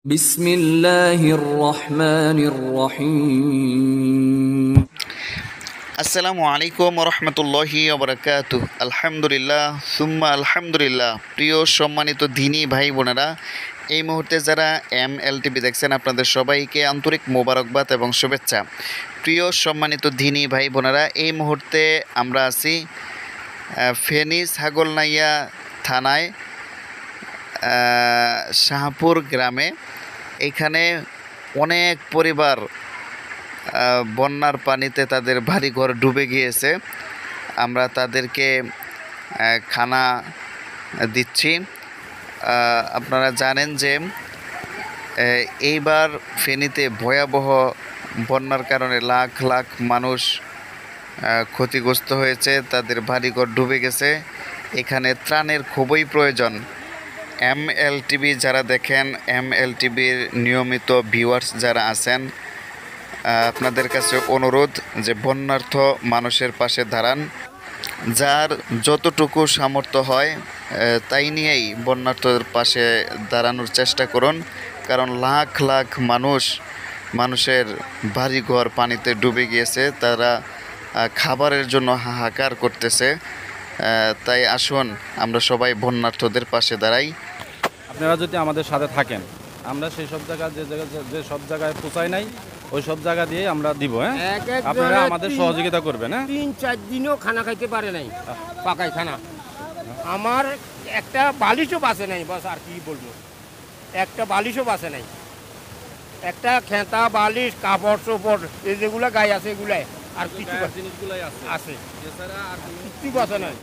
বিসমিল্লাহির রহমানির রহিম। আসসালামু আলাইকুম রহমতুল্লাহি ওবরাকাতুহ। আলহামদুলিল্লাহ সুম্মা আলহামদুলিল্লাহ। প্রিয় সম্মানিত দিনী ভাই বোনেরা, এই মুহূর্তে যারা MLTV দেখছেন আপনাদের সবাইকে আন্তরিক মোবারকবাদ এবং শুভেচ্ছা। প্রিয় সম্মানিত দিনী ভাই বোনেরা, এই মুহূর্তে আমরা আছি ফেনী ছাগলনাইয়া থানায় শাহপুর গ্রামে। এখানে অনেক পরিবার বন্যার পানিতে তাদের বাড়িঘর ডুবে গিয়েছে। আমরা তাদেরকে খানা দিচ্ছি। আপনারা জানেন যে এইবার ফেনীতে ভয়াবহ বন্যার কারণে লাখ লাখ মানুষ ক্ষতিগ্রস্ত হয়েছে, তাদের বাড়িঘর ডুবে গেছে। এখানে ত্রাণের খুবই প্রয়োজন। MLTV যারা দেখেন, MLTVর নিয়মিত ভিউয়ার্স যারা আছেন, আপনাদের কাছে অনুরোধ যে বন্যার্থ মানুষের পাশে দাঁড়ান। যার যতটুকু সামর্থ্য হয় তাই নিয়েই বন্যার্থদের পাশে দাঁড়ানোর চেষ্টা করুন। কারণ লাখ লাখ মানুষের বাড়িঘর পানিতে ডুবে গিয়েছে, তারা খাবারের জন্য হাহাকার করতেছে। তাই আসুন আমরা সবাই বন্যার্থদের পাশে দাঁড়াই। আপনারা যদি আমাদের সাথে থাকেন, আমরা সেই সব জায়গায় যে সব জায়গায় পৌঁছাই নাই ওই সব জায়গা দিয়ে আমরা দিব। হ্যাঁ, আপনারা আমাদের সহযোগিতা করবেন। হ্যাঁ, 3-4 দিনও খানা খাইতে পারে নাই, পাকাই খানা। আমার একটা বালিশও বাঁচে নাই, বাস আর কি বলবো, একটা বালিশও বাঁচে নাই। একটা খেতা বালিশ কাপড় চোপড় এই যেগুলো গায়ে আছে এগুলাই, আর কিছু জিনিসগুলাই আছে এছাড়া আর কিছু বাঁচে নাই।